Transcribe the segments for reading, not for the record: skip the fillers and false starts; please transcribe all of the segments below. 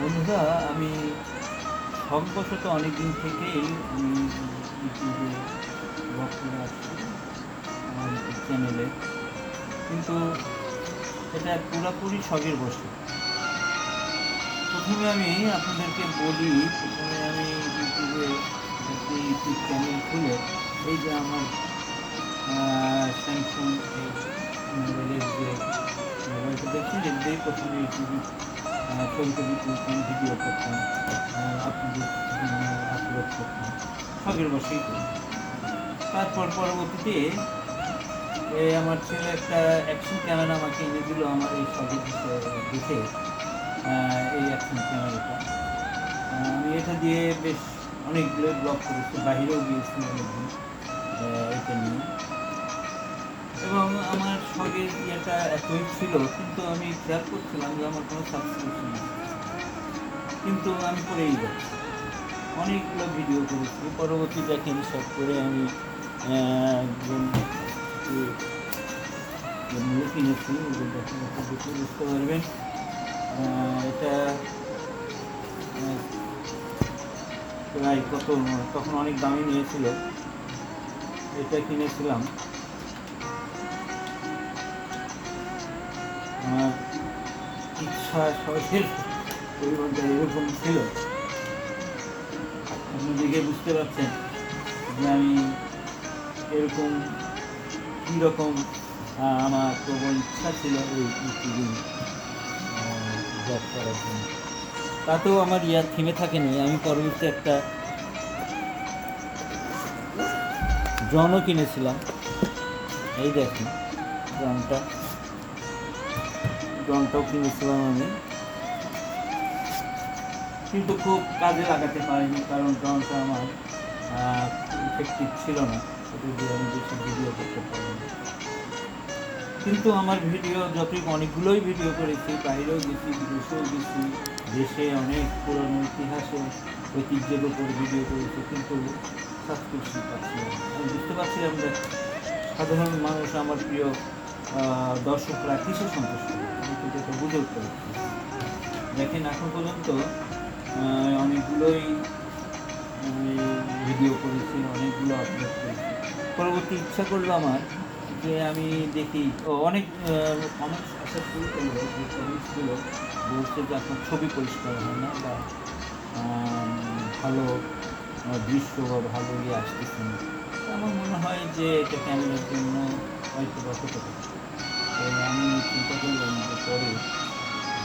বন্ধুরা, আমি শখবশত অনেক দিন থেকেই আমি ইউটিউবে ব্লগ করে আসছি আমার ইউটিউব চ্যানেলে, কিন্তু এটা পুরোপুরি শখের বশে। প্রথমে আমি আপনাদেরকে বলি, প্রথমে আমি ইউটিউবে একটি ইউটিউব চ্যানেল খুলে এই যে আমার স্যামসাং এই মোবাইলের যে মোবাইলটা দেখছি, এর দিয়েই প্রথমে ইউটিউবে ছবি টবি তুলতাম, ভিডিও করতাম, আপলোড করতাম, শখের বসেই করি। তারপর পরবর্তীতে আমার ছেলে একটা অ্যাকশন ক্যামেরা আমাকে এনে দিল আমার এই শখের দেখে। এই অ্যাকশন ক্যামেরাটা আমি এটা দিয়ে বেশ অনেকগুলো ব্লগ করেছি, বাহিরেও গিয়েছি অনেকদিন এটা নিয়ে। এবং আমার শখের ইয়েটা এতই ছিল, কিন্তু আমি খেয়াল করছিলাম যে আমার কোনো সাবস্ক্রিপশন নেই, কিন্তু আমি করেই যাচ্ছি। অনেকগুলো ভিডিও করেছি, পরবর্তী দেখেন সব করে আমি মূল্য কিনেছি, দেখে বুঝতে পারবেন। এটা প্রায় কত, তখন অনেক দামি নিয়েছিল। এটা কিনেছিলাম আমার ইচ্ছা শখের পরিমাণটা এরকম ছিল। আপনি দেখে বুঝতে পারছেন যে আমি এরকম কীরকম আমার প্রবল ইচ্ছা ছিল এই ইউটিউবিং জব করার জন্য। তাতেও আমার থেমে থাকেনি, আমি পরবর্তী একটা ড্রোনও কিনেছিলাম। এই দেখুন ড্রোনটাও কিনেছিলাম আমি, কিন্তু খুব কাজে লাগাতে পারিনি, কারণ ড্রোনটা আমার ইফেক্টিভ ছিল না, সেটা দিয়ে আমি বেশি ভিডিও করতে পারিনি। কিন্তু আমার ভিডিও অনেকগুলোই ভিডিও করেছি, বাইরেও গেছি, বিদেশেও গেছি, দেশে অনেক পুরনো ইতিহাসের ঐতিহ্যের উপর ভিডিও করেছি, কিন্তু সাবস্ক্রিপশন পাচ্ছি না। আমি বুঝতে পারছিলাম যে সাধারণ মানুষ, আমার প্রিয় দর্শকরা কিসে সন্তুষ্ট, আমি কিন্তু এটা বুঝে উঠতে পারছি। দেখেন এখন পর্যন্ত অনেকগুলোই ভিডিও করেছি, অনেকগুলো আপলোড করেছি। পরবর্তী ইচ্ছা করলো আমার যে আমি দেখি অনেক কমেন্টস আসা শুরু করলো, যে কমেন্টসগুলো বলছে যে আপনার ছবি পরিষ্কার হয় না, বা ভালো দৃশ্য বা ভালো ইয়ে আসতেছে না। আমার মনে হয় যে এটা ক্যামেরার জন্য হয়তো বা হতে পারে। তো আমি চিন্তা করলাম যে পরে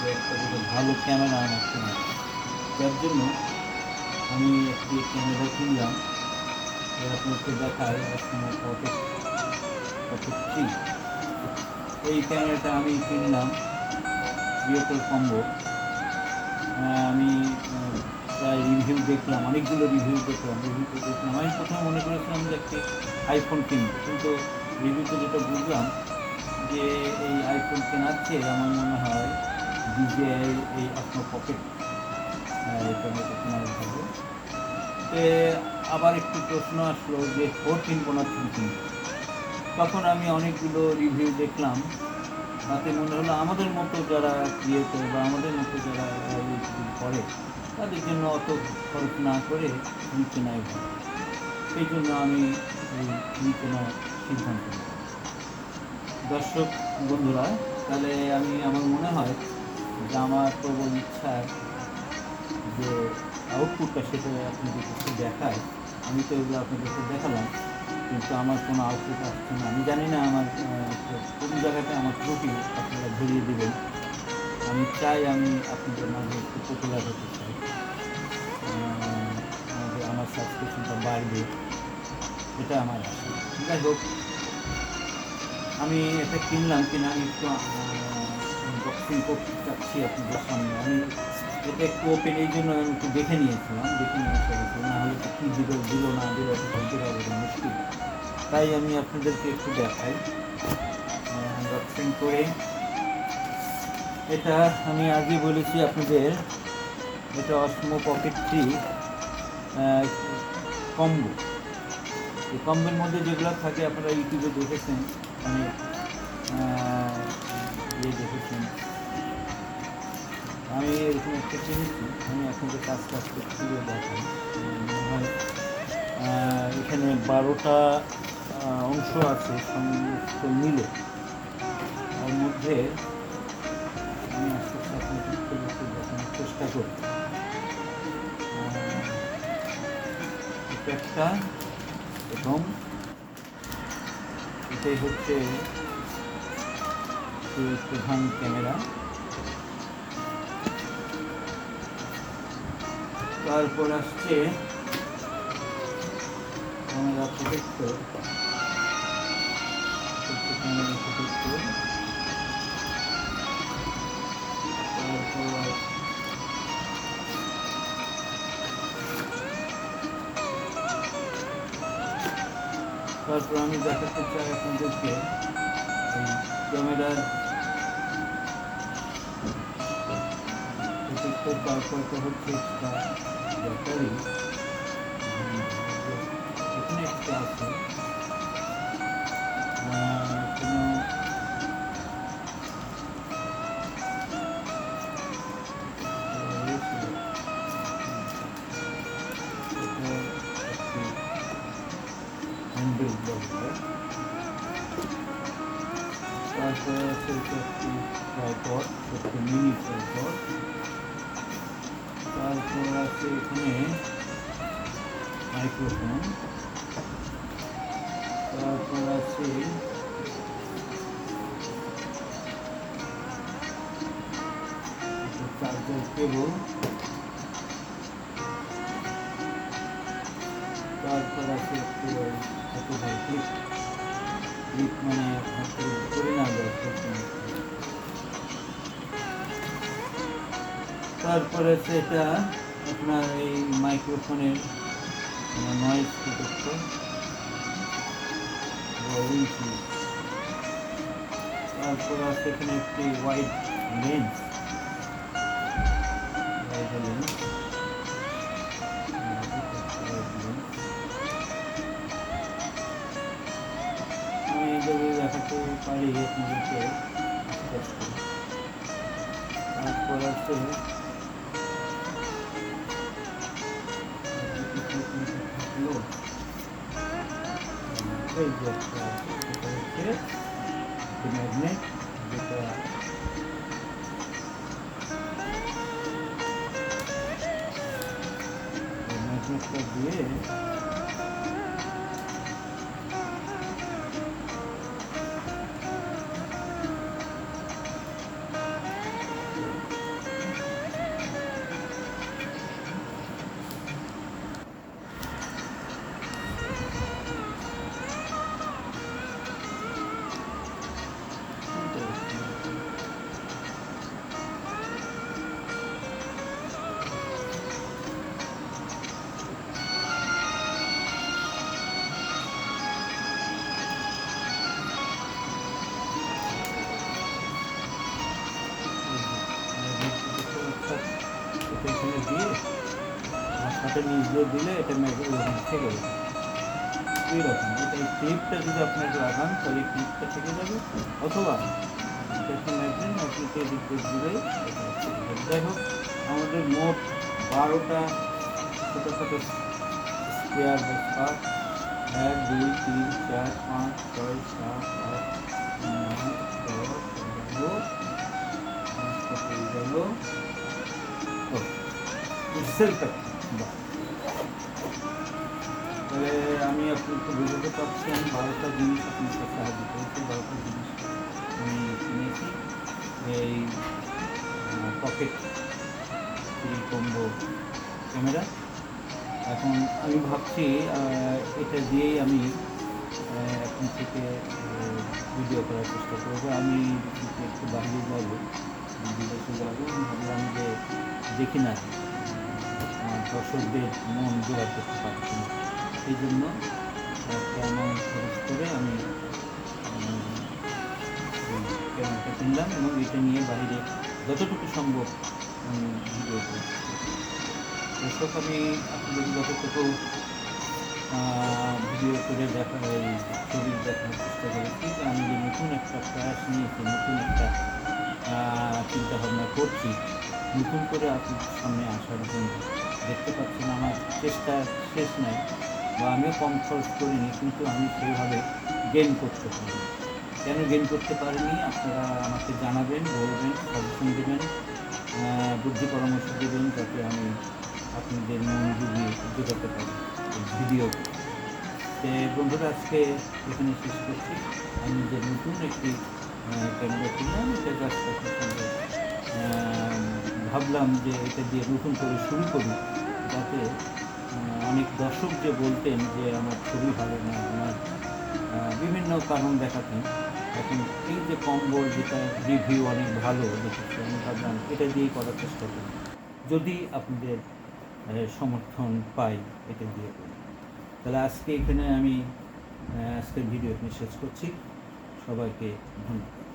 যে একটা ভালো ক্যামেরা আমার কেনা, যার জন্য আমি একটি ক্যামেরা কিনলাম। আপনাকে দেখায় পকেট 3। এই ক্যামেরাটা আমি কিনলাম বিয়েতের কম্বো। আমি প্রায় রিভিউ দেখলাম, অনেকগুলো রিভিউতে দেখলাম। আমি প্রথমে মনে করেছিলাম যে একটি আইফোন কিনব, কিন্তু রিভিউতে যেটা বুঝলাম যে এই আইফোন কেনার চেয়ে আমার মনে হয় DJI এই আপনার পকেট ক্যামেরাটা কেনার ভালো। আবার একটু প্রশ্ন আসলো যে 4 কিনবো না 3 কিনবো। তখন আমি অনেকগুলো রিভিউ দেখলাম, তাতে মনে হলো আমাদের মতো যারা ক্রিয়েটর বা আমাদের মতো যারা ইউটিউব করে, তাদের জন্য অত খরচ না করে কেনাই ভালো। সেই জন্য আমি এই কেনার সিদ্ধান্ত নিই। দর্শক বন্ধুরা, তাহলে আমার মনে হয় যে আমার প্রবল ইচ্ছার যে আউটপুটটা, সেটা আপনাদেরকে একটু দেখায়। আমি তো এগুলো আপনাদেরকে দেখালাম, কিন্তু আমার কোনো আউটপুট আসছে না। আমি জানি না আমার কোন জায়গাতে আমার ত্রুটি, আপনারা ধরিয়ে দেবেন। আমি চাই আমি আপনাদের মাঝে একটু পপুলার হতে চাই, আমার সাবস্ক্রিপশনটা বাড়বে, এটা আমার আশা। যাই হোক, আমি এটা কিনলাম, কিনা আমি একটু বক্সিং করতে চাচ্ছি আপনাদের সামনে। আমি এটা একটু ওপেন, এই জন্য আমি একটু দেখে নিয়েছিলাম, না হলে তো কী দিল না দিল বলতে পারবো না, মুশকিল। তাই আমি আপনাদেরকে একটু দেখাই বক্সিং করে। এটা আমি আগে বলেছি আপনাদের, এটা অসমো পকেট 3 কম্বো। এই কম্বোর মধ্যে যেগুলো থাকে আপনারা ইউটিউবে দেখেছেন, অনেক দেখেছেন, আমি এরকম একটা কিনেছি, আমি আপনাদের কাজ করতে খুলে দেখাই। মনে হয় এখানে 12টা অংশ আছে সমস্ত মিলে। তার মধ্যে আমি আস্তে আস্তে আপনাকে একটু দেখানোর চেষ্টা করি। এটা একটা, এবং এটাই হচ্ছে প্রধান ক্যামেরা। তারপর আসছে ক্যামেরা প্রোটেক্টর, ক্যামেরা প্রোটেক্টর। তারপর আমি দেখাতে চাই আপনাদেরকে এই ক্যামেরার প্রোটেক্টর। তারপরটা হচ্ছে একটা ব্যাটারি, এখানে একটা আছে। কোনো হ্যান্ডেল বলতে। তারপরে আছে একটি ট্রাইপড, একটি মিনি ট্রাইপড। তারপর আছে এখানে মাইক্রোফোন। তারপর আছে চার্জার কেবল। তারপর আছে একটু ক্লিপ, ক্লিপ মানে করে না যায়। তারপর আছে এটা আপনার এই মাইক্রোফোনের নয়েজ প্রোটেক্টর। তারপর আছে এখানে একটি ওয়াইড লেন্স, আমি এইভাবে দেখাতে পারি আপনাদেরকে। তারপর আছে এই যে একটা, এটা হচ্ছে ম্যাগনেট, যেটা ম্যাগনেটটা দিয়ে এখানে দিয়ে সাথে নিচ দিয়ে দিলে এটা থেকে যাবে এইরকম। এটা এই ক্লিপটা যদি আপনাকে লাগান তাহলে ক্লিপটা থেকে যাবে, অথবা এটা ম্যাগনেট, ম্যাগনেটে এদিক দিয়ে দিলে যাই হোক। আমাদের মোট 12টা ছোটো ছোটো স্পেয়ার স্পার, 1 2 3 4 5 6 7 8 9 10 11 তাহলে আমি আপনাকে বুঝতে পারছি আমি 12টা জিনিস আপনাকে সাহায্য করেছি। 12টা জিনিস আমি কিনেছি। এই পকেট কম্বো ক্যামেরা। এখন আমি ভাবছি এটা দিয়েই আমি এখন থেকে ভিডিও করার চেষ্টা করবো। আমি একটু বাইরে যাবো, বিদেশে যাবো। আমি ভাবলাম যে দেখি না দর্শকদের মন জোগাড় করতে পারছি না, সেই জন্য একটা অ্যামাউন্ট খরচ করে আমি ক্যামেরাটা কিনলাম এবং এটা নিয়ে বাইরে যতটুকু সম্ভব ভিডিও করছি। দর্শক, আমি আপনাদের যতটুকু ভিডিও করে দেখা, এই ছবি দেখানোর চেষ্টা করেছি যে আমি যে নতুন একটা প্রয়াস নিয়েছি, নতুন একটা চিন্তাভাবনা করছি, নতুন করে আপনাদের সামনে আসার জন্য। দেখতে পাচ্ছেন আমার চেষ্টা শেষ নাই, বা আমিও কম খরচ করিনি, কিন্তু আমি সেইভাবে গেইন করতে পারিনি। কেন গেইন করতে পারিনি আপনারা আমাকে জানাবেন, বলবেন, সাজেশন দেবেন, বুদ্ধি পরামর্শ দেবেন, যাতে আমি আপনাদের মন জুগিয়ে জোগাতে পারি এই ভিডিওতে। তো বন্ধুরা, আজকে এখানে শেষ করছি। আমি যে নতুন একটি ক্যামেরা কিনলাম, এটা জাস্ট আপনার সঙ্গে ভাবলাম যে এটা দিয়ে নতুন করে শুরু করি, যাতে অনেক দর্শক যে বলতেন যে আমার ছবি ভালো না, আমার বিভিন্ন কারণ দেখাতেন। এখন এই যে কম্বল, যেটা রিভিউ অনেক ভালো দেখেছি, আমি ভাবলাম এটা দিয়েই করার চেষ্টা করি, যদি আপনাদের সমর্থন পাই এটা দিয়ে করি। তাহলে আজকে এখানে আমি আজকের ভিডিও এখানে শেষ করছি। সবাইকে ধন্যবাদ।